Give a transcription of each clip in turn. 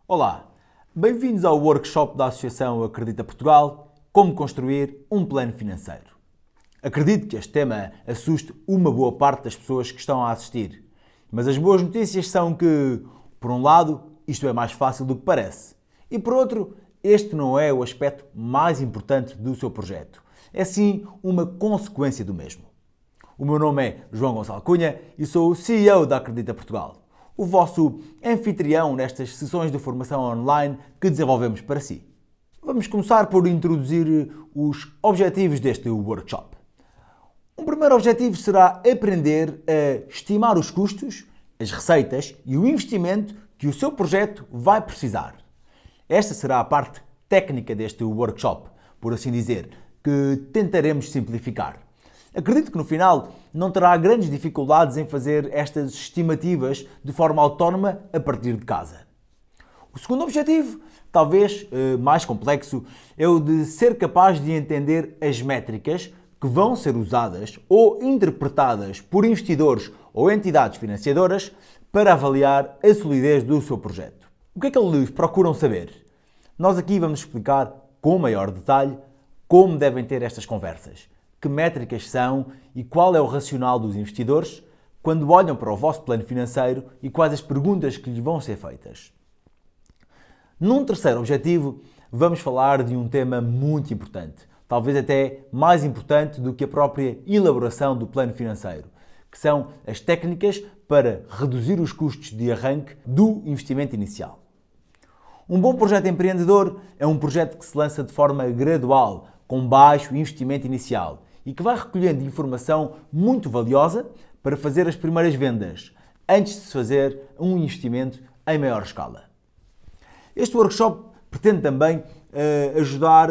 Olá, bem-vindos ao workshop da Associação Acredita Portugal, Como construir um plano financeiro. Acredito que este tema assuste uma boa parte das pessoas que estão a assistir, mas as boas notícias são que, por um lado, isto é mais fácil do que parece, e por outro, este não é o aspecto mais importante do seu projeto, é sim uma consequência do mesmo. O meu nome é João Gonçalo Cunha e sou o CEO da Acredita Portugal, o vosso anfitrião nestas sessões de formação online que desenvolvemos para si. Vamos começar por introduzir os objetivos deste workshop. Um primeiro objetivo será aprender a estimar os custos, as receitas e o investimento que o seu projeto vai precisar. Esta será a parte técnica deste workshop, por assim dizer, que tentaremos simplificar. Acredito que no final não terá grandes dificuldades em fazer estas estimativas de forma autónoma a partir de casa. O segundo objetivo, talvez mais complexo, é o de ser capaz de entender as métricas que vão ser usadas ou interpretadas por investidores ou entidades financiadoras para avaliar a solidez do seu projeto. O que é que eles procuram saber? Nós aqui vamos explicar com maior detalhe como devem ter estas conversas, que métricas são e qual é o racional dos investidores quando olham para o vosso plano financeiro e quais as perguntas que lhes vão ser feitas. Num terceiro objetivo, vamos falar de um tema muito importante, talvez até mais importante do que a própria elaboração do plano financeiro, que são as técnicas para reduzir os custos de arranque do investimento inicial. Um bom projeto empreendedor é um projeto que se lança de forma gradual, com baixo investimento inicial e que vai recolhendo informação muito valiosa para fazer as primeiras vendas, antes de se fazer um investimento em maior escala. Este workshop pretende também ajudar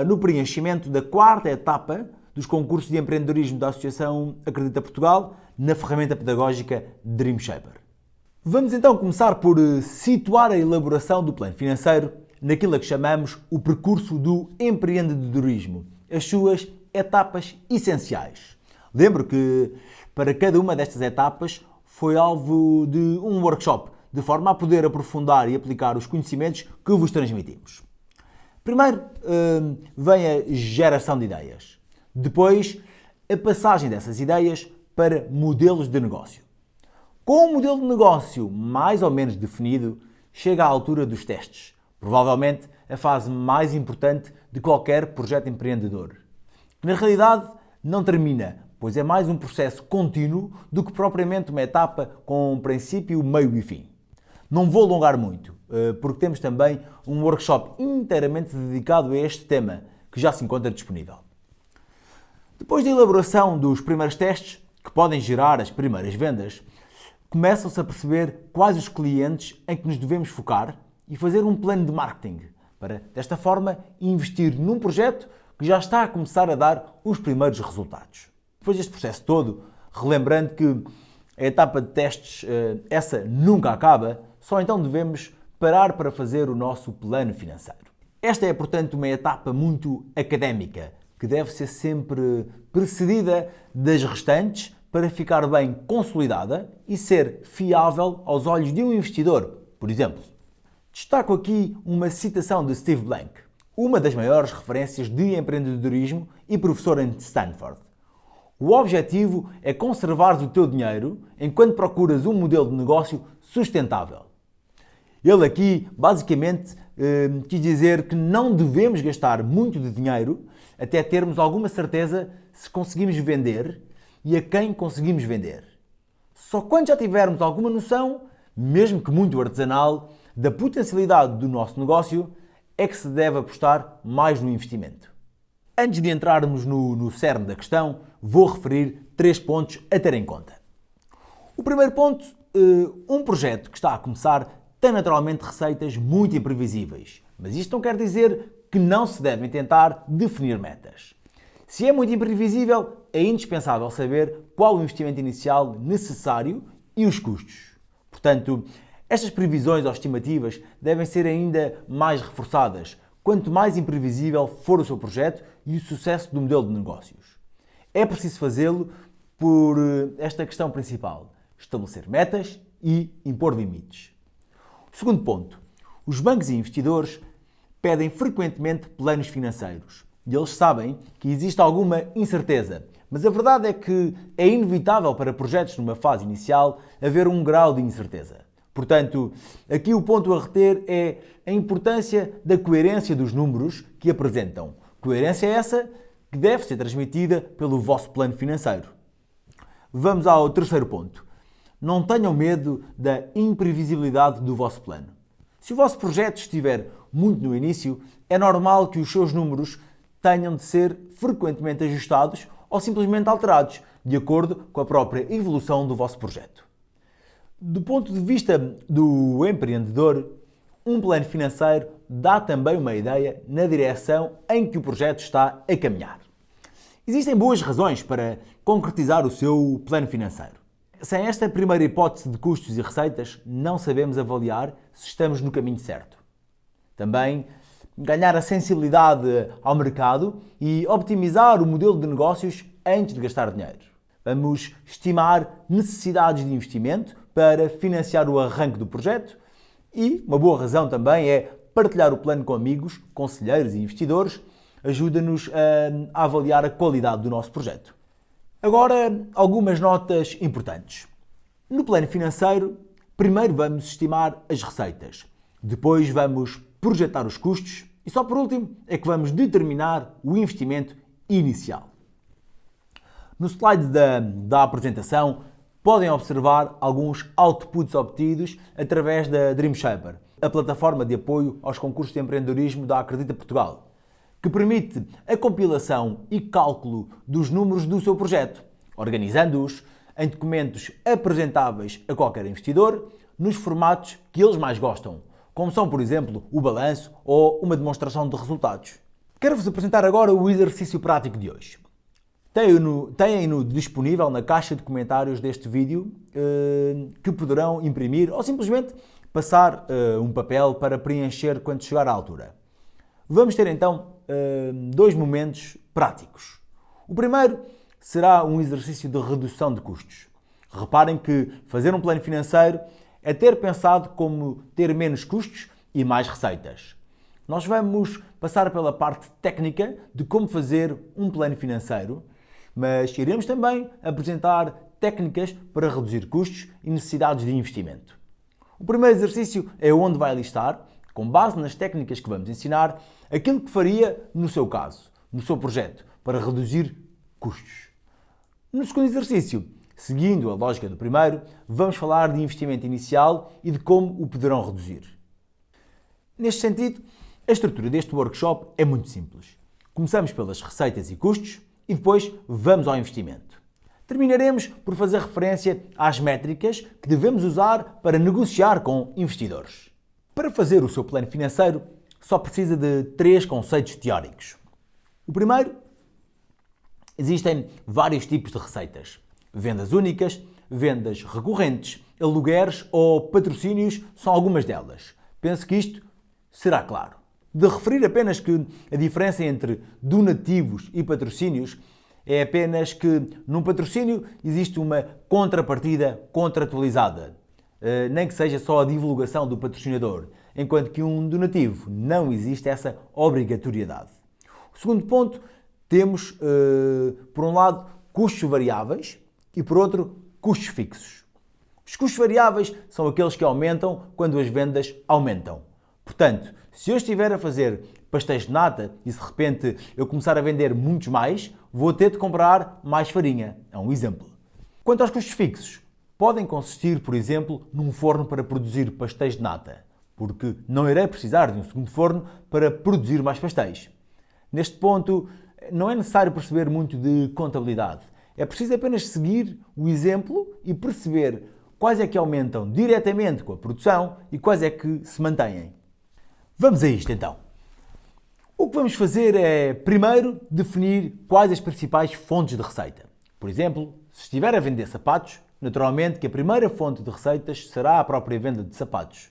no preenchimento da quarta etapa dos concursos de empreendedorismo da Associação Acredita Portugal na ferramenta pedagógica Dream Shaper. Vamos então começar por situar a elaboração do plano financeiro naquilo a que chamamos o percurso do empreendedorismo, as suas etapas essenciais. Lembro que para cada uma destas etapas foi alvo de um workshop, de forma a poder aprofundar e aplicar os conhecimentos que vos transmitimos. Primeiro vem a geração de ideias. Depois, a passagem dessas ideias para modelos de negócio. Com o modelo de negócio mais ou menos definido, chega à altura dos testes, provavelmente a fase mais importante de qualquer projeto empreendedor. Na realidade, não termina, pois é mais um processo contínuo do que propriamente uma etapa com princípio, meio e fim. Não vou alongar muito, porque temos também um workshop inteiramente dedicado a este tema, que já se encontra disponível. Depois da elaboração dos primeiros testes, que podem gerar as primeiras vendas, começam-se a perceber quais os clientes em que nos devemos focar e fazer um plano de marketing, para, desta forma, investir num projeto que já está a começar a dar os primeiros resultados. Depois deste processo todo, relembrando que a etapa de testes, essa nunca acaba, só então devemos parar para fazer o nosso plano financeiro. Esta é, portanto, uma etapa muito académica, que deve ser sempre precedida das restantes para ficar bem consolidada e ser fiável aos olhos de um investidor, por exemplo. Destaco aqui uma citação de Steve Blank, uma das maiores referências de empreendedorismo e professor em Stanford. O objetivo é conservares o teu dinheiro enquanto procuras um modelo de negócio sustentável. Ele aqui, basicamente, quis dizer que não devemos gastar muito de dinheiro até termos alguma certeza se conseguimos vender e a quem conseguimos vender. Só quando já tivermos alguma noção, mesmo que muito artesanal, da potencialidade do nosso negócio, é que se deve apostar mais no investimento. Antes de entrarmos no cerne da questão, vou referir 3 pontos a ter em conta. O primeiro ponto, um projeto que está a começar tem naturalmente receitas muito imprevisíveis, mas isto não quer dizer que não se devem tentar definir metas. Se é muito imprevisível, é indispensável saber qual o investimento inicial necessário e os custos. Portanto, estas previsões ou estimativas devem ser ainda mais reforçadas, quanto mais imprevisível for o seu projeto e o sucesso do modelo de negócios. É preciso fazê-lo por esta questão principal: estabelecer metas e impor limites. Segundo ponto, Os bancos e investidores pedem frequentemente planos financeiros e eles sabem que existe alguma incerteza, mas a verdade é que é inevitável para projetos numa fase inicial haver um grau de incerteza. Portanto, aqui o ponto a reter é a importância da coerência dos números que apresentam. Coerência essa que deve ser transmitida pelo vosso plano financeiro. Vamos ao terceiro ponto. Não tenham medo da imprevisibilidade do vosso plano. Se o vosso projeto estiver muito no início, é normal que os seus números tenham de ser frequentemente ajustados ou simplesmente alterados, de acordo com a própria evolução do vosso projeto. Do ponto de vista do empreendedor, um plano financeiro dá também uma ideia na direção em que o projeto está a caminhar. Existem boas razões para concretizar o seu plano financeiro. Sem esta primeira hipótese de custos e receitas, não sabemos avaliar se estamos no caminho certo. Também ganhar a sensibilidade ao mercado e optimizar o modelo de negócios antes de gastar dinheiro. Vamos estimar necessidades de investimento para financiar o arranque do projeto e uma boa razão também é partilhar o plano com amigos, conselheiros e investidores. Ajuda-nos a avaliar a qualidade do nosso projeto. Agora, algumas notas importantes. No plano financeiro, primeiro vamos estimar as receitas, depois vamos projetar os custos e só por último é que vamos determinar o investimento inicial. No slide da apresentação podem observar alguns outputs obtidos através da Dreamshaper, a plataforma de apoio aos concursos de empreendedorismo da Acredita Portugal, que permite a compilação e cálculo dos números do seu projeto, organizando-os em documentos apresentáveis a qualquer investidor nos formatos que eles mais gostam, como são, por exemplo, o balanço ou uma demonstração de resultados. Quero-vos apresentar agora o exercício prático de hoje. Têm-no disponível na caixa de comentários deste vídeo, que poderão imprimir ou simplesmente passar um papel para preencher quando chegar à altura. Vamos ter então dois momentos práticos. O primeiro será um exercício de redução de custos. Reparem que fazer um plano financeiro é ter pensado como ter menos custos e mais receitas. Nós vamos passar pela parte técnica de como fazer um plano financeiro, mas iremos também apresentar técnicas para reduzir custos e necessidades de investimento. O primeiro exercício é onde vai listar, com base nas técnicas que vamos ensinar, aquilo que faria no seu caso, no seu projeto, para reduzir custos. No segundo exercício, seguindo a lógica do primeiro, vamos falar de investimento inicial e de como o poderão reduzir. Neste sentido, a estrutura deste workshop é muito simples. Começamos pelas receitas e custos e depois vamos ao investimento. Terminaremos por fazer referência às métricas que devemos usar para negociar com investidores. Para fazer o seu plano financeiro, só precisa de 3 conceitos teóricos. O primeiro, existem vários tipos de receitas. Vendas únicas, vendas recorrentes, alugueres ou patrocínios são algumas delas. Penso que isto será claro. De referir apenas que a diferença entre donativos e patrocínios é apenas que num patrocínio existe uma contrapartida contratualizada, nem que seja só a divulgação do patrocinador, enquanto que um donativo não existe essa obrigatoriedade. O segundo ponto, temos, por um lado, custos variáveis e, por outro, custos fixos. Os custos variáveis são aqueles que aumentam quando as vendas aumentam. Portanto, se eu estiver a fazer pastéis de nata e se de repente eu começar a vender muitos mais, vou ter de comprar mais farinha. É um exemplo. Quanto aos custos fixos, podem consistir, por exemplo, num forno para produzir pastéis de nata, porque não irei precisar de um segundo forno para produzir mais pastéis. Neste ponto, não é necessário perceber muito de contabilidade. É preciso apenas seguir o exemplo e perceber quais é que aumentam diretamente com a produção e quais é que se mantêm. Vamos a isto então. O que vamos fazer é, primeiro, definir quais as principais fontes de receita. Por exemplo, se estiver a vender sapatos, naturalmente que a primeira fonte de receitas será a própria venda de sapatos.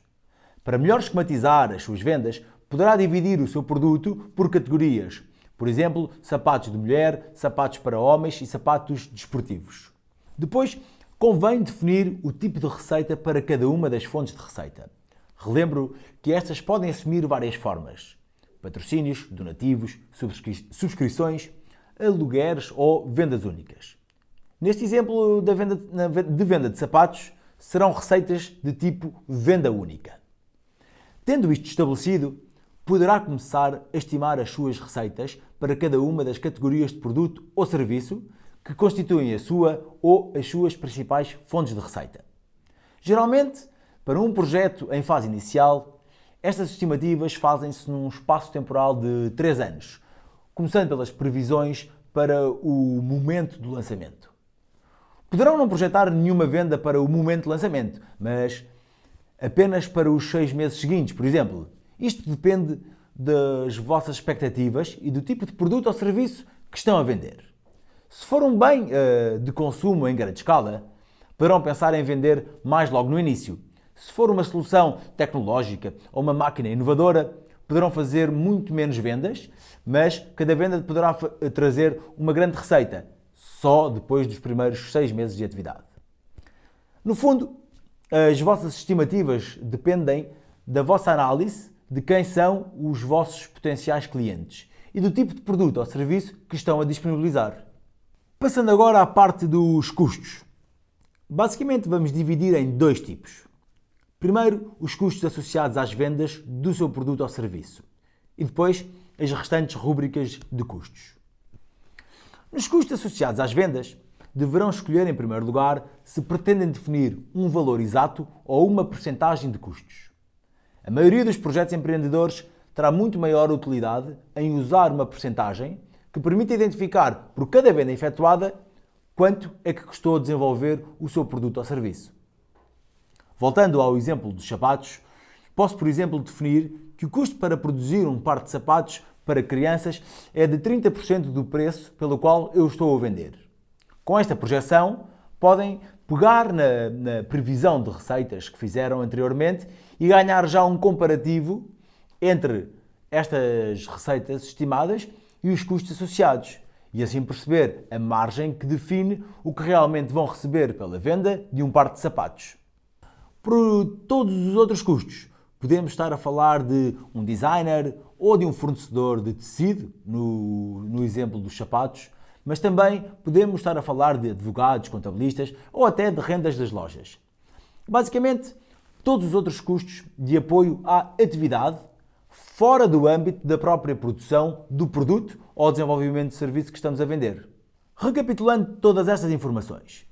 Para melhor esquematizar as suas vendas, poderá dividir o seu produto por categorias. Por exemplo, sapatos de mulher, sapatos para homens e sapatos desportivos. Depois, convém definir o tipo de receita para cada uma das fontes de receita. Relembro que estas podem assumir várias formas: patrocínios, donativos, subscrições, alugueres ou vendas únicas. Neste exemplo de venda de sapatos, serão receitas de tipo venda única. Tendo isto estabelecido, poderá começar a estimar as suas receitas para cada uma das categorias de produto ou serviço que constituem a sua ou as suas principais fontes de receita. Geralmente, para um projeto em fase inicial, estas estimativas fazem-se num espaço temporal de 3 anos, começando pelas previsões para o momento do lançamento. Poderão não projetar nenhuma venda para o momento de lançamento, mas apenas para os 6 meses seguintes, por exemplo. Isto depende das vossas expectativas e do tipo de produto ou serviço que estão a vender. Se for um bem de consumo em grande escala, poderão pensar em vender mais logo no início. Se for uma solução tecnológica ou uma máquina inovadora, poderão fazer muito menos vendas, mas cada venda poderá trazer uma grande receita, só depois dos primeiros 6 meses de atividade. No fundo, as vossas estimativas dependem da vossa análise de quem são os vossos potenciais clientes e do tipo de produto ou serviço que estão a disponibilizar. Passando agora à parte dos custos. Basicamente vamos dividir em 2 tipos. Primeiro, os custos associados às vendas do seu produto ou serviço e depois as restantes rúbricas de custos. Nos custos associados às vendas, deverão escolher em primeiro lugar se pretendem definir um valor exato ou uma percentagem de custos. A maioria dos projetos empreendedores terá muito maior utilidade em usar uma percentagem que permita identificar por cada venda efetuada quanto é que custou desenvolver o seu produto ou serviço. Voltando ao exemplo dos sapatos, posso, por exemplo, definir que o custo para produzir um par de sapatos para crianças é de 30% do preço pelo qual eu estou a vender. Com esta projeção, podem pegar na previsão de receitas que fizeram anteriormente e ganhar já um comparativo entre estas receitas estimadas e os custos associados, e assim perceber a margem que define o que realmente vão receber pela venda de um par de sapatos. Por todos os outros custos, podemos estar a falar de um designer ou de um fornecedor de tecido, no exemplo dos sapatos, mas também podemos estar a falar de advogados, contabilistas ou até de rendas das lojas. Basicamente, todos os outros custos de apoio à atividade fora do âmbito da própria produção do produto ou desenvolvimento de serviço que estamos a vender. Recapitulando todas estas informações,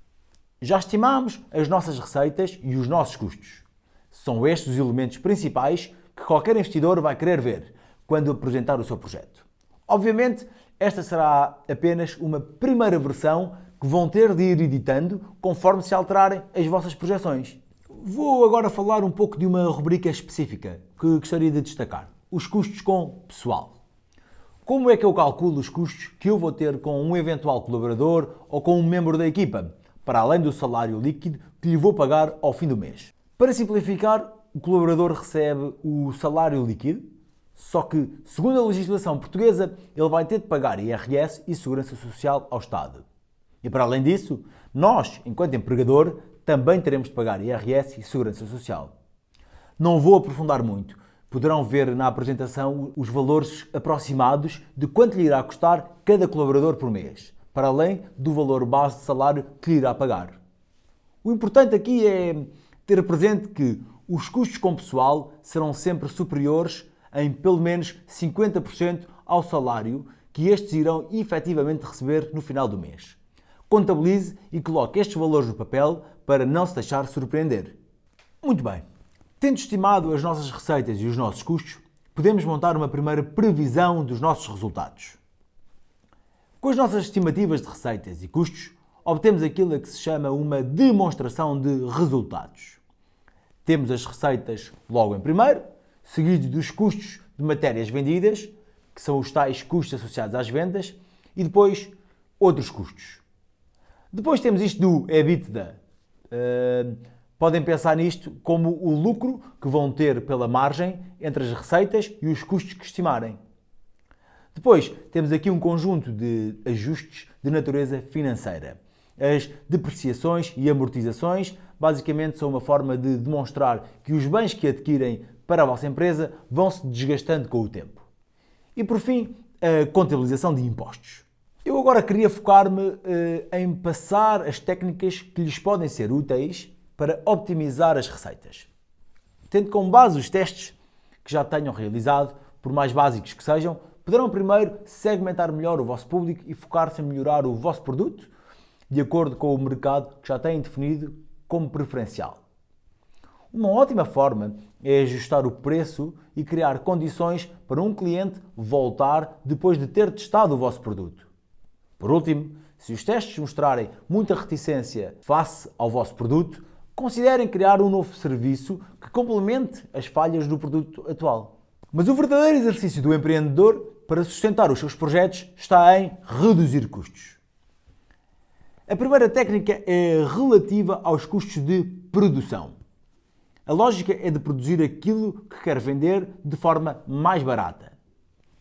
já estimamos as nossas receitas e os nossos custos. São estes os elementos principais que qualquer investidor vai querer ver quando apresentar o seu projeto. Obviamente, esta será apenas uma primeira versão que vão ter de ir editando conforme se alterarem as vossas projeções. Vou agora falar um pouco de uma rubrica específica que gostaria de destacar: os custos com pessoal. Como é que eu calculo os custos que eu vou ter com um eventual colaborador ou com um membro da equipa, para além do salário líquido que lhe vou pagar ao fim do mês? Para simplificar, o colaborador recebe o salário líquido, só que, segundo a legislação portuguesa, ele vai ter de pagar IRS e Segurança Social ao Estado. E para além disso, nós, enquanto empregador, também teremos de pagar IRS e Segurança Social. Não vou aprofundar muito. Poderão ver na apresentação os valores aproximados de quanto lhe irá custar cada colaborador por mês, para além do valor base de salário que lhe irá pagar. O importante aqui é ter presente que os custos com pessoal serão sempre superiores em pelo menos 50% ao salário que estes irão efetivamente receber no final do mês. Contabilize e coloque estes valores no papel para não se deixar surpreender. Muito bem. Tendo estimado as nossas receitas e os nossos custos, podemos montar uma primeira previsão dos nossos resultados. Com as nossas estimativas de receitas e custos, obtemos aquilo a que se chama uma demonstração de resultados. Temos as receitas logo em primeiro, seguidos dos custos de matérias vendidas, que são os tais custos associados às vendas, e depois outros custos. Depois temos isto do EBITDA. Podem pensar nisto como o lucro que vão ter pela margem entre as receitas e os custos que estimarem. Depois temos aqui um conjunto de ajustes de natureza financeira. As depreciações e amortizações basicamente são uma forma de demonstrar que os bens que adquirem para a vossa empresa vão se desgastando com o tempo. E por fim, a contabilização de impostos. Eu agora queria focar-me em passar as técnicas que lhes podem ser úteis para optimizar as receitas. Tendo como base os testes que já tenham realizado, por mais básicos que sejam, poderão primeiro segmentar melhor o vosso público e focar-se em melhorar o vosso produto de acordo com o mercado que já têm definido como preferencial. Uma ótima forma é ajustar o preço e criar condições para um cliente voltar depois de ter testado o vosso produto. Por último, se os testes mostrarem muita reticência face ao vosso produto, considerem criar um novo serviço que complemente as falhas do produto atual. Mas o verdadeiro exercício do empreendedor para sustentar os seus projetos está em reduzir custos. A primeira técnica é relativa aos custos de produção. A lógica é de produzir aquilo que quer vender de forma mais barata.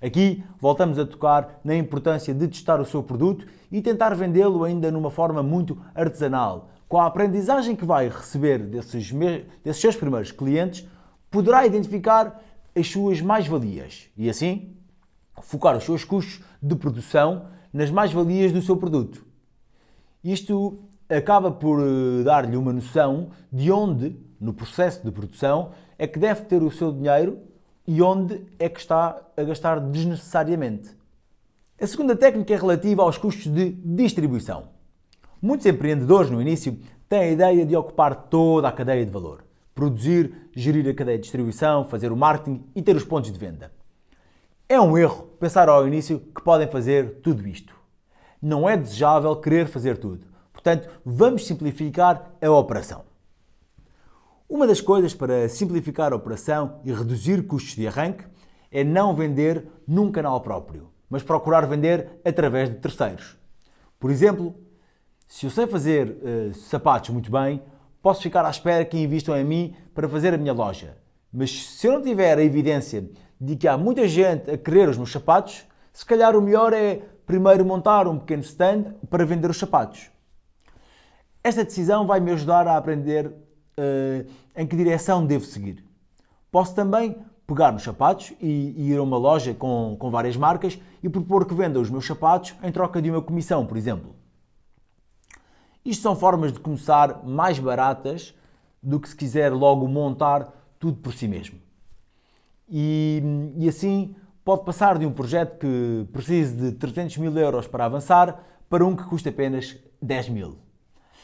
Aqui voltamos a tocar na importância de testar o seu produto e tentar vendê-lo ainda numa forma muito artesanal. Com a aprendizagem que vai receber desses seus primeiros clientes, poderá identificar as suas mais-valias e assim focar os seus custos de produção nas mais-valias do seu produto. Isto acaba por dar-lhe uma noção de onde, no processo de produção, é que deve ter o seu dinheiro e onde é que está a gastar desnecessariamente. A segunda técnica é relativa aos custos de distribuição. Muitos empreendedores, no início, têm a ideia de ocupar toda a cadeia de valor. Produzir, gerir a cadeia de distribuição, fazer o marketing e ter os pontos de venda. É um erro pensar ao início que podem fazer tudo isto. Não é desejável querer fazer tudo. Portanto, vamos simplificar a operação. Uma das coisas para simplificar a operação e reduzir custos de arranque é não vender num canal próprio, mas procurar vender através de terceiros. Por exemplo, se eu sei fazer sapatos muito bem, posso ficar à espera que invistam em mim para fazer a minha loja. Mas se eu não tiver a evidência de que há muita gente a querer os meus sapatos, se calhar o melhor é primeiro montar um pequeno stand para vender os sapatos. Esta decisão vai me ajudar a aprender em que direção devo seguir. Posso também pegar nos sapatos e ir a uma loja com várias marcas e propor que venda os meus sapatos em troca de uma comissão, por exemplo. Isto são formas de começar mais baratas do que se quiser logo montar tudo por si mesmo. E assim pode passar de um projeto que precise de 300 mil euros para avançar para um que custa apenas 10 mil.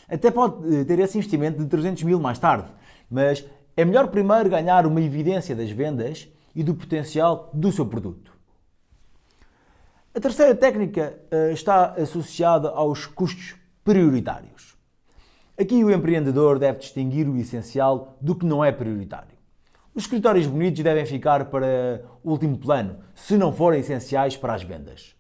Até pode ter esse investimento de 300 mil mais tarde, mas é melhor primeiro ganhar uma evidência das vendas e do potencial do seu produto. A terceira técnica está associada aos custos prioritários. Aqui o empreendedor deve distinguir o essencial do que não é prioritário. Os escritórios bonitos devem ficar para o último plano, se não forem essenciais para as vendas.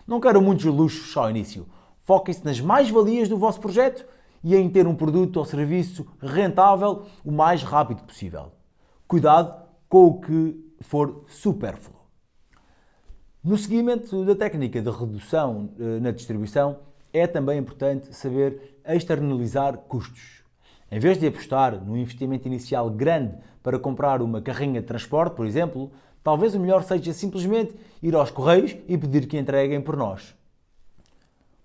Não quero muitos luxos ao início. Foquem-se nas mais-valias do vosso projeto e em ter um produto ou serviço rentável o mais rápido possível. Cuidado com o que for supérfluo. No seguimento da técnica de redução na distribuição, é também importante saber externalizar custos. Em vez de apostar num investimento inicial grande para comprar uma carrinha de transporte, por exemplo, talvez o melhor seja simplesmente ir aos correios e pedir que entreguem por nós.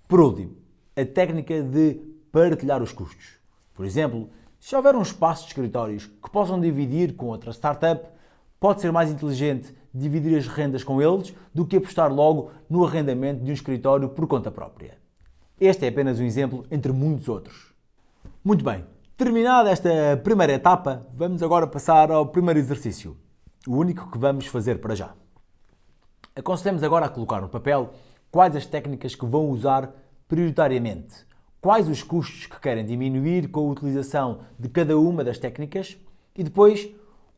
Por último, a técnica de partilhar os custos. Por exemplo, se houver um espaço de escritórios que possam dividir com outra startup, pode ser mais inteligente dividir as rendas com eles do que apostar logo no arrendamento de um escritório por conta própria. Este é apenas um exemplo entre muitos outros. Muito bem, terminada esta primeira etapa, vamos agora passar ao primeiro exercício, o único que vamos fazer para já. Aconselhamos agora a colocar no papel quais as técnicas que vão usar prioritariamente, quais os custos que querem diminuir com a utilização de cada uma das técnicas e depois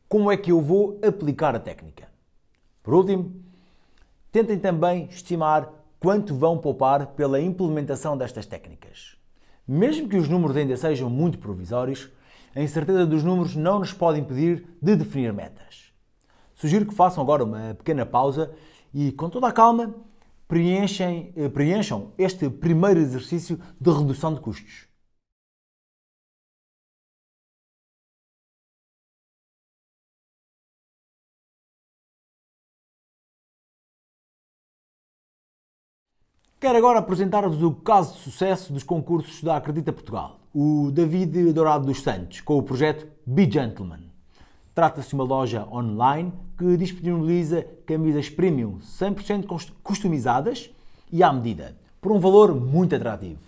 como é que eu vou aplicar a técnica. Por último, tentem também estimar quanto vão poupar pela implementação destas técnicas. Mesmo que os números ainda sejam muito provisórios, a incerteza dos números não nos pode impedir de definir metas. Sugiro que façam agora uma pequena pausa e, com toda a calma, preencham este primeiro exercício de redução de custos. Quero agora apresentar-vos o caso de sucesso dos concursos da Acredita Portugal, o David Dourado dos Santos, com o projeto Be Gentleman. Trata-se de uma loja online que disponibiliza camisas premium 100% customizadas e à medida, por um valor muito atrativo.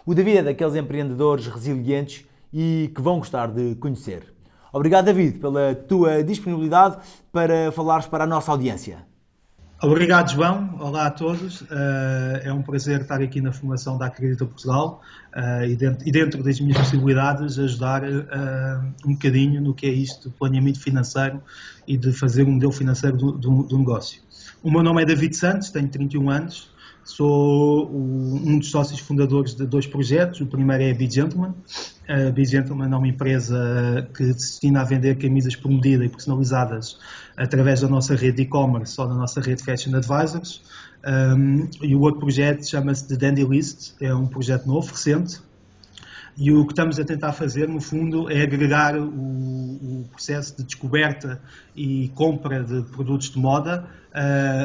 O David é daqueles empreendedores resilientes e que vão gostar de conhecer. Obrigado, David, pela tua disponibilidade para falares para a nossa audiência. Obrigado, João. Olá a todos. É um prazer estar aqui na formação da Acredita Portugal e dentro das minhas possibilidades ajudar um bocadinho no que é isto, planeamento financeiro e de fazer um modelo financeiro do negócio. O meu nome é David Santos, tenho 31 anos, sou um dos sócios fundadores de 2 projetos. O primeiro é a Be Gentleman. A Be Gentleman é uma empresa que se destina a vender camisas por medida e personalizadas através da nossa rede de e-commerce ou da nossa rede Fashion Advisors. E o outro projeto chama-se The Dandy List, é um projeto novo, recente, e o que estamos a tentar fazer, no fundo, é agregar o processo de descoberta e compra de produtos de moda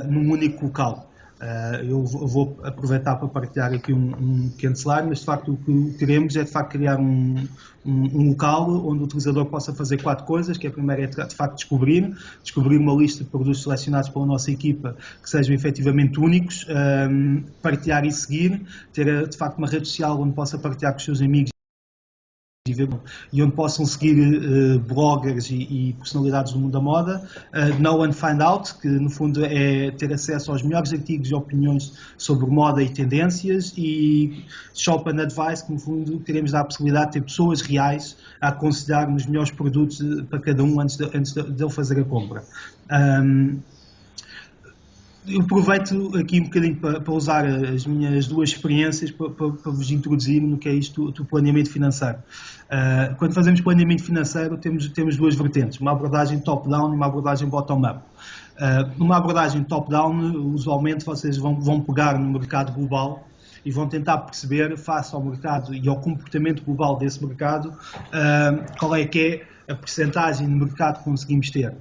num único local. Eu vou aproveitar para partilhar aqui um pequeno slide, mas de facto o que queremos é de facto criar um local onde o utilizador possa fazer 4 coisas, que a primeira é de facto descobrir uma lista de produtos selecionados pela nossa equipa que sejam efetivamente únicos, partilhar e seguir, ter de facto uma rede social onde possa partilhar com os seus amigos e onde possam seguir bloggers e personalidades do mundo da moda, Know and Find Out, que no fundo é ter acesso aos melhores artigos e opiniões sobre moda e tendências, e Shop and Advice, que no fundo queremos dar a possibilidade de ter pessoas reais a aconselhar os melhores produtos para cada um antes de ele fazer a compra. Eu aproveito aqui um bocadinho para usar as minhas 2 experiências para vos introduzir no que é isto do planeamento financeiro. Quando fazemos planeamento financeiro temos 2 vertentes, uma abordagem top-down e uma abordagem bottom-up. Numa abordagem top-down, usualmente vocês vão pegar no mercado global e vão tentar perceber, face ao mercado e ao comportamento global desse mercado, qual é que é a percentagem de mercado que conseguimos ter.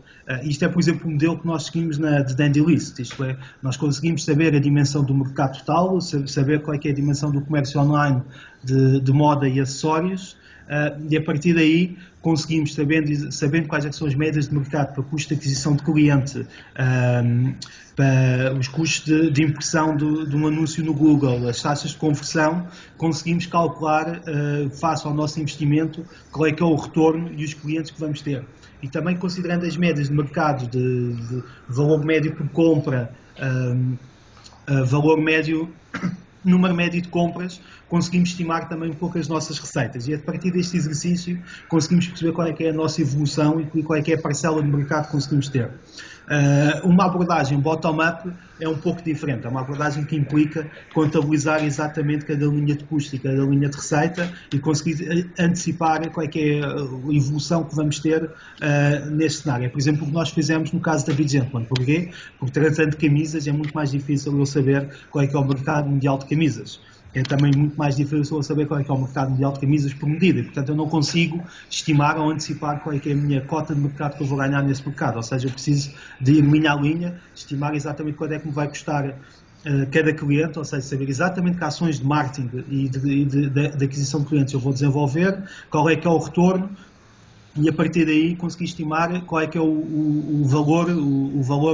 Isto é, por exemplo, o modelo que nós seguimos na The Dandy List, isto é, nós conseguimos saber a dimensão do mercado total, saber qual é que é a dimensão do comércio online de moda e acessórios, e a partir daí conseguimos, sabendo quais são as médias de mercado para custo de aquisição de cliente, para os custos de impressão de um anúncio no Google, as taxas de conversão, conseguimos calcular, face ao nosso investimento, qual é que é o retorno e os clientes que vamos ter. E também considerando as médias de mercado de valor médio por compra, valor médio, número médio de compras, conseguimos estimar também um pouco as nossas receitas, e a partir deste exercício conseguimos perceber qual é que é a nossa evolução e qual é que é a parcela de mercado que conseguimos ter. Uma abordagem bottom-up é um pouco diferente, é uma abordagem que implica contabilizar exatamente cada linha de custo e cada linha de receita e conseguir antecipar qual é que é a evolução que vamos ter neste cenário. É, por exemplo, o que nós fizemos no caso da Be Gentleman. Porquê? Porque tratando de camisas é muito mais difícil eu saber qual é que é o mercado mundial de camisas. É também muito mais difícil eu saber qual é que é o mercado mundial de camisas por medida, e, portanto, eu não consigo estimar ou antecipar qual é que é a minha cota de mercado que eu vou ganhar nesse mercado. Ou seja, eu preciso de ir linha a linha, estimar exatamente quanto é que me vai custar cada cliente, ou seja, saber exatamente que ações de marketing e de aquisição de clientes eu vou desenvolver, qual é que é o retorno, e a partir daí conseguir estimar qual é que é o valor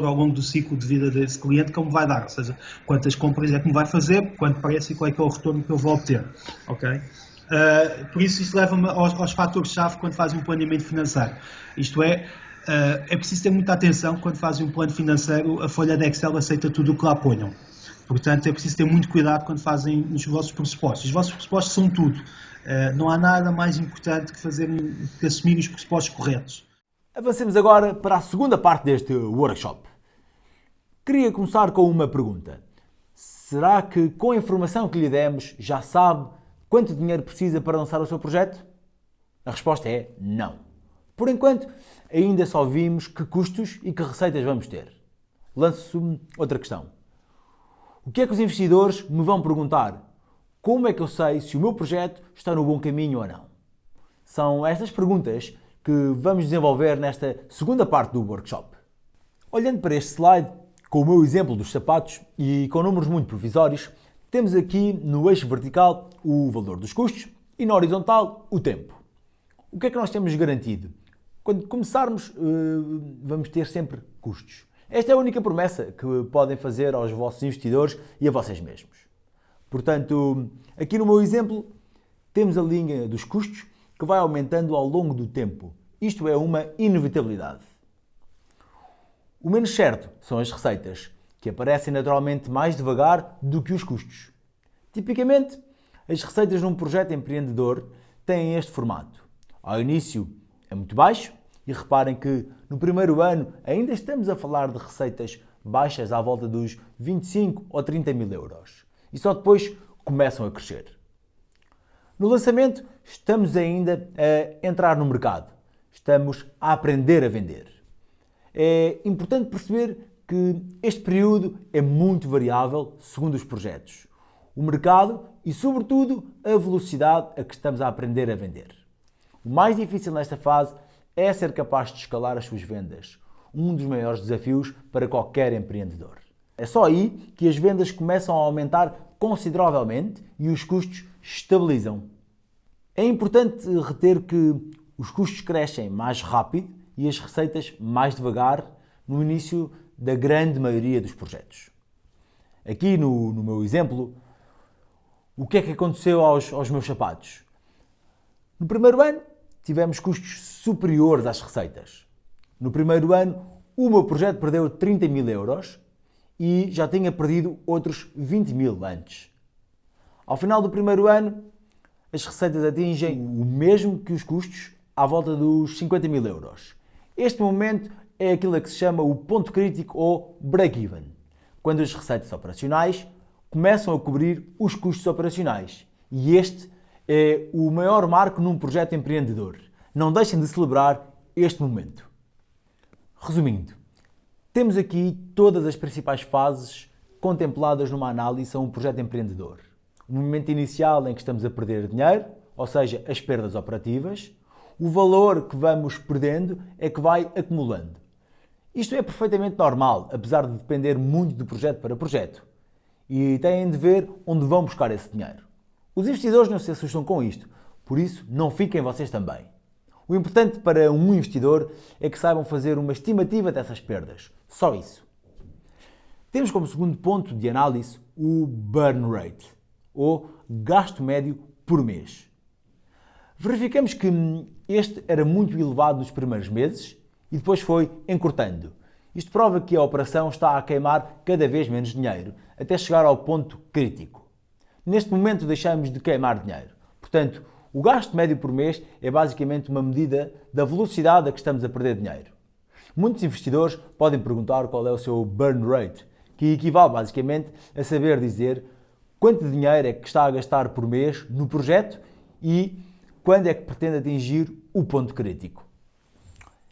ao longo do ciclo de vida desse cliente que ele me vai dar, ou seja, quantas compras é que me vai fazer, quanto preço e qual é que é o retorno que eu vou obter. Okay? Por isso leva-me aos fatores-chave quando fazem um planeamento financeiro. Isto é preciso ter muita atenção quando fazem um plano financeiro, a folha de Excel aceita tudo o que lá ponham. Portanto, é preciso ter muito cuidado quando fazem os vossos pressupostos. Os vossos pressupostos são tudo. Não há nada mais importante que assumir os pressupostos corretos. Avancemos agora para a segunda parte deste workshop. Queria começar com uma pergunta. Será que com a informação que lhe demos já sabe quanto dinheiro precisa para lançar o seu projeto? A resposta é não. Por enquanto, ainda só vimos que custos e que receitas vamos ter. Lanço-me outra questão. O que é que os investidores me vão perguntar? Como é que eu sei se o meu projeto está no bom caminho ou não? São estas perguntas que vamos desenvolver nesta segunda parte do workshop. Olhando para este slide, com o meu exemplo dos sapatos e com números muito provisórios, temos aqui no eixo vertical o valor dos custos e na horizontal o tempo. O que é que nós temos garantido? Quando começarmos, vamos ter sempre custos. Esta é a única promessa que podem fazer aos vossos investidores e a vocês mesmos. Portanto, aqui no meu exemplo, temos a linha dos custos que vai aumentando ao longo do tempo. Isto é uma inevitabilidade. O menos certo são as receitas, que aparecem naturalmente mais devagar do que os custos. Tipicamente, as receitas num projeto empreendedor têm este formato. Ao início é muito baixo e reparem que no primeiro ano ainda estamos a falar de receitas baixas à volta dos 25 ou 30 mil euros. E só depois começam a crescer. No lançamento, estamos ainda a entrar no mercado. Estamos a aprender a vender. É importante perceber que este período é muito variável segundo os projetos, o mercado e, sobretudo, a velocidade a que estamos a aprender a vender. O mais difícil nesta fase é ser capaz de escalar as suas vendas, um dos maiores desafios para qualquer empreendedor. É só aí que as vendas começam a aumentar consideravelmente e os custos estabilizam. É importante reter que os custos crescem mais rápido e as receitas mais devagar no início da grande maioria dos projetos. Aqui no meu exemplo, o que é que aconteceu aos meus sapatos? No primeiro ano, tivemos custos superiores às receitas. No primeiro ano, o meu projeto perdeu 30 mil euros e já tinha perdido outros 20 mil antes. Ao final do primeiro ano, as receitas atingem o mesmo que os custos, à volta dos 50 mil euros. Este momento é aquilo que se chama o ponto crítico ou break-even, quando as receitas operacionais começam a cobrir os custos operacionais. E este é o maior marco num projeto empreendedor. Não deixem de celebrar este momento. Resumindo, temos aqui todas as principais fases contempladas numa análise a um projeto empreendedor. O momento inicial em que estamos a perder dinheiro, ou seja, as perdas operativas. O valor que vamos perdendo é que vai acumulando. Isto é perfeitamente normal, apesar de depender muito de projeto para projeto. E têm de ver onde vão buscar esse dinheiro. Os investidores não se assustam com isto, por isso não fiquem vocês também. O importante para um investidor é que saibam fazer uma estimativa dessas perdas. Só isso. Temos como segundo ponto de análise o burn rate, ou gasto médio por mês. Verificamos que este era muito elevado nos primeiros meses e depois foi encurtando. Isto prova que a operação está a queimar cada vez menos dinheiro, até chegar ao ponto crítico. Neste momento deixamos de queimar dinheiro. Portanto, o gasto médio por mês é basicamente uma medida da velocidade a que estamos a perder dinheiro. Muitos investidores podem perguntar qual é o seu burn rate, que equivale basicamente a saber dizer quanto dinheiro é que está a gastar por mês no projeto e quando é que pretende atingir o ponto crítico.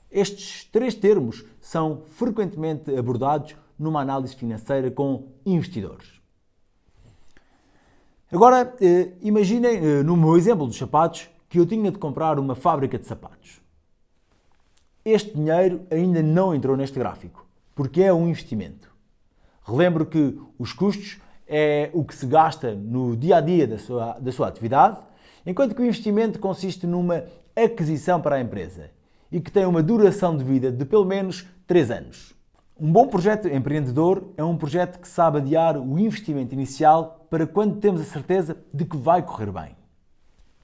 Estes três termos são frequentemente abordados numa análise financeira com investidores. Agora, imaginem, no meu exemplo dos sapatos, que eu tinha de comprar uma fábrica de sapatos. Este dinheiro ainda não entrou neste gráfico, porque é um investimento. Relembro que os custos é o que se gasta no dia-a-dia da sua atividade, enquanto que o investimento consiste numa aquisição para a empresa e que tem uma duração de vida de pelo menos 3 anos. Um bom projeto empreendedor é um projeto que sabe adiar o investimento inicial para quando temos a certeza de que vai correr bem.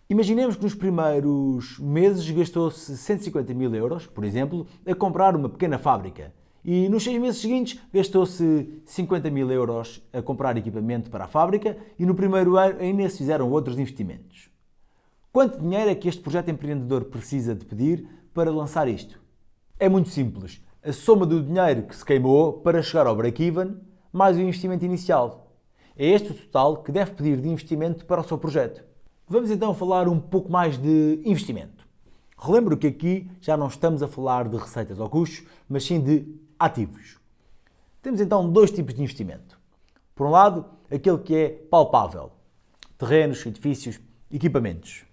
Imaginemos que nos primeiros meses gastou-se 150 mil euros, por exemplo, a comprar uma pequena fábrica. E nos 6 meses seguintes gastou-se 50 mil euros a comprar equipamento para a fábrica e no primeiro ano ainda se fizeram outros investimentos. Quanto dinheiro é que este projeto empreendedor precisa de pedir para lançar isto? É muito simples. A soma do dinheiro que se queimou para chegar ao break-even mais o investimento inicial. É este o total que deve pedir de investimento para o seu projeto. Vamos então falar um pouco mais de investimento. Relembro que aqui já não estamos a falar de receitas ou custos, mas sim de ativos. Temos então 2 tipos de investimento. Por um lado, aquele que é palpável, terrenos, edifícios, equipamentos.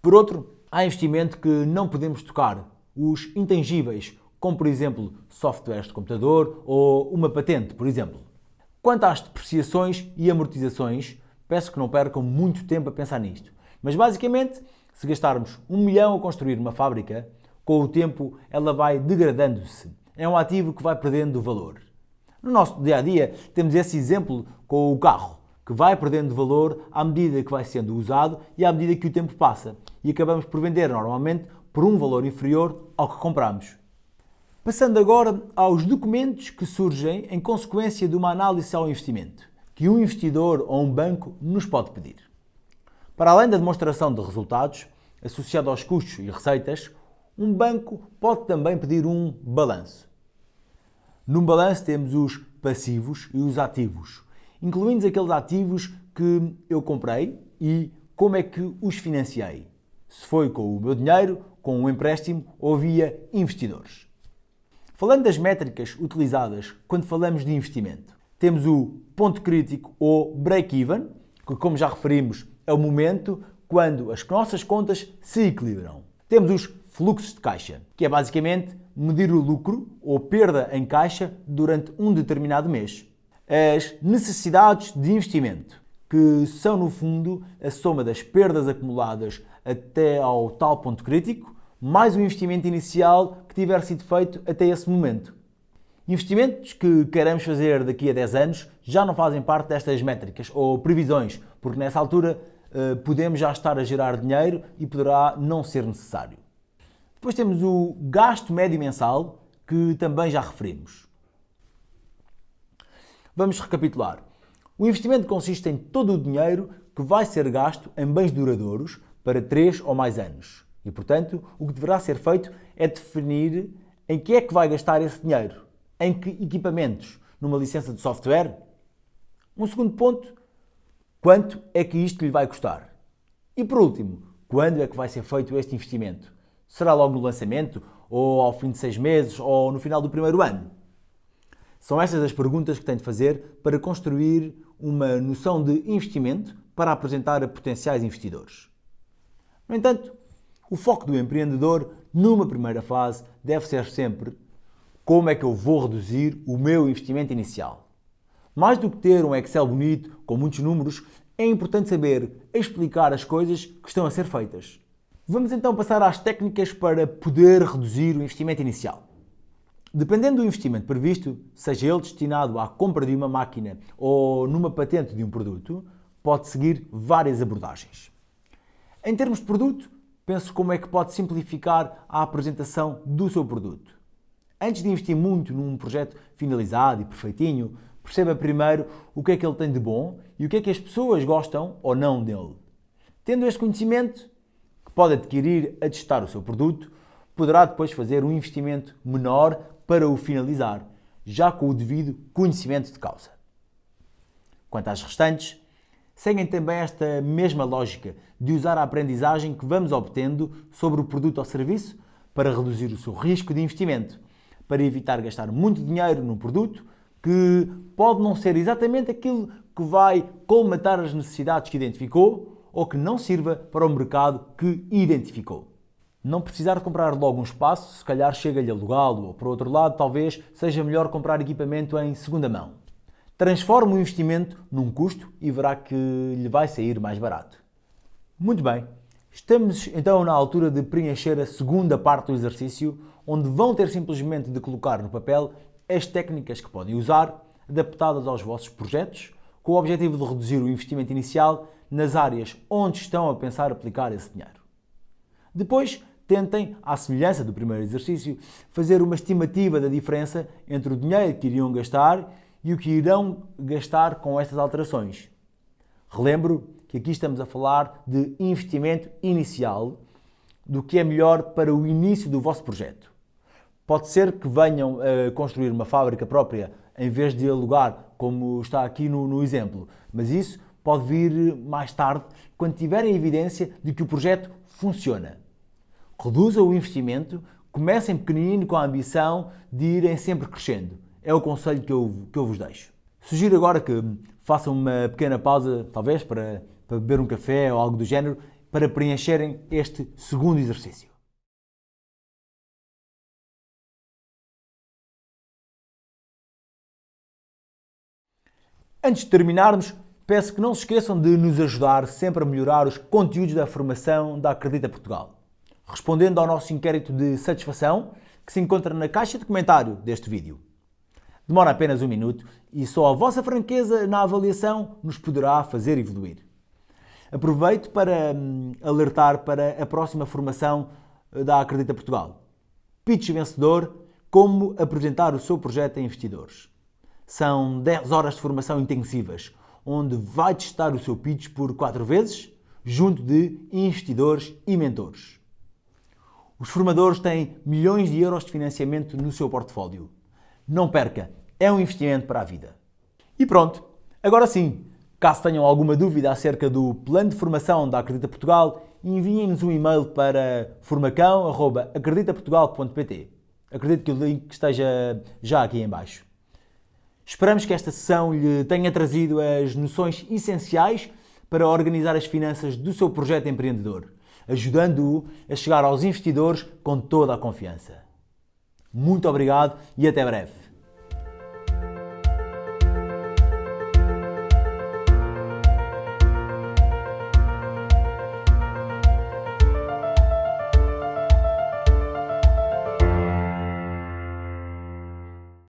Por outro, há investimento que não podemos tocar, os intangíveis, como por exemplo softwares de computador ou uma patente, por exemplo. Quanto às depreciações e amortizações, peço que não percam muito tempo a pensar nisto. Mas basicamente, se gastarmos 1 milhão a construir uma fábrica, com o tempo ela vai degradando-se. É um ativo que vai perdendo valor. No nosso dia-a-dia temos esse exemplo com o carro, que vai perdendo valor à medida que vai sendo usado e à medida que o tempo passa. E acabamos por vender normalmente por um valor inferior ao que compramos. Passando agora aos documentos que surgem em consequência de uma análise ao investimento, que um investidor ou um banco nos pode pedir. Para além da demonstração de resultados, associado aos custos e receitas, um banco pode também pedir um balanço. Num balanço temos os passivos e os ativos, incluindo aqueles ativos que eu comprei e como é que os financiei. Se foi com o meu dinheiro, com um empréstimo ou via investidores. Falando das métricas utilizadas quando falamos de investimento, temos o ponto crítico ou break-even, que como já referimos é o momento quando as nossas contas se equilibram. Temos os fluxos de caixa, que é basicamente medir o lucro ou perda em caixa durante um determinado mês. As necessidades de investimento, que são no fundo a soma das perdas acumuladas até ao tal ponto crítico, mais o investimento inicial que tiver sido feito até esse momento. Investimentos que queremos fazer daqui a 10 anos já não fazem parte destas métricas ou previsões, porque nessa altura podemos já estar a gerar dinheiro e poderá não ser necessário. Depois temos o gasto médio mensal, que também já referimos. Vamos recapitular. O investimento consiste em todo o dinheiro que vai ser gasto em bens duradouros para 3 ou mais anos. E, portanto, o que deverá ser feito é definir em que é que vai gastar esse dinheiro. Em que equipamentos? Numa licença de software? Um segundo ponto, quanto é que isto lhe vai custar? E por último, quando é que vai ser feito este investimento? Será logo no lançamento, ou ao fim de 6 meses, ou no final do primeiro ano? São estas as perguntas que tem de fazer para construir uma noção de investimento para apresentar a potenciais investidores. No entanto, o foco do empreendedor, numa primeira fase, deve ser sempre como é que eu vou reduzir o meu investimento inicial. Mais do que ter um Excel bonito, com muitos números, é importante saber explicar as coisas que estão a ser feitas. Vamos então passar às técnicas para poder reduzir o investimento inicial. Dependendo do investimento previsto, seja ele destinado à compra de uma máquina ou numa patente de um produto, pode seguir várias abordagens. Em termos de produto, pense como é que pode simplificar a apresentação do seu produto. Antes de investir muito num projeto finalizado e perfeitinho, perceba primeiro o que é que ele tem de bom e o que é que as pessoas gostam ou não dele. Tendo este conhecimento, que pode adquirir a testar o seu produto, poderá depois fazer um investimento menor para o finalizar, já com o devido conhecimento de causa. Quanto às restantes, seguem também esta mesma lógica de usar a aprendizagem que vamos obtendo sobre o produto ou serviço para reduzir o seu risco de investimento, para evitar gastar muito dinheiro num produto que pode não ser exatamente aquilo que vai colmatar as necessidades que identificou ou que não sirva para o mercado que identificou. Não precisar de comprar logo um espaço, se calhar chega-lhe a alugá-lo, ou por outro lado, talvez seja melhor comprar equipamento em segunda mão. Transforme o investimento num custo e verá que lhe vai sair mais barato. Muito bem, estamos então na altura de preencher a segunda parte do exercício, onde vão ter simplesmente de colocar no papel as técnicas que podem usar, adaptadas aos vossos projetos, com o objetivo de reduzir o investimento inicial nas áreas onde estão a pensar aplicar esse dinheiro. Depois, tentem, à semelhança do primeiro exercício, fazer uma estimativa da diferença entre o dinheiro que iriam gastar e o que irão gastar com estas alterações. Relembro que aqui estamos a falar de investimento inicial, do que é melhor para o início do vosso projeto. Pode ser que venham a construir uma fábrica própria em vez de alugar, como está aqui no exemplo, mas isso pode vir mais tarde, quando tiverem evidência de que o projeto funciona. Reduza o investimento, comecem pequenino com a ambição de irem sempre crescendo. É o conselho que eu vos deixo. Sugiro agora que façam uma pequena pausa, talvez para beber um café ou algo do género, para preencherem este segundo exercício. Antes de terminarmos, peço que não se esqueçam de nos ajudar sempre a melhorar os conteúdos da formação da Acredita Portugal, respondendo ao nosso inquérito de satisfação que se encontra na caixa de comentário deste vídeo. Demora apenas 1 minuto e só a vossa franqueza na avaliação nos poderá fazer evoluir. Aproveito para alertar para a próxima formação da Acredita Portugal. Pitch vencedor, como apresentar o seu projeto a investidores. São 10 horas de formação intensivas, onde vai testar o seu pitch por 4 vezes, junto de investidores e mentores. Os formadores têm milhões de euros de financiamento no seu portfólio. Não perca, é um investimento para a vida. E pronto, agora sim, caso tenham alguma dúvida acerca do plano de formação da Acredita Portugal, enviem-nos um e-mail para formacão@acreditaportugal.pt. Acredito que o link esteja já aqui em baixo. Esperamos que esta sessão lhe tenha trazido as noções essenciais para organizar as finanças do seu projeto empreendedor, ajudando-o a chegar aos investidores com toda a confiança. Muito obrigado e até breve.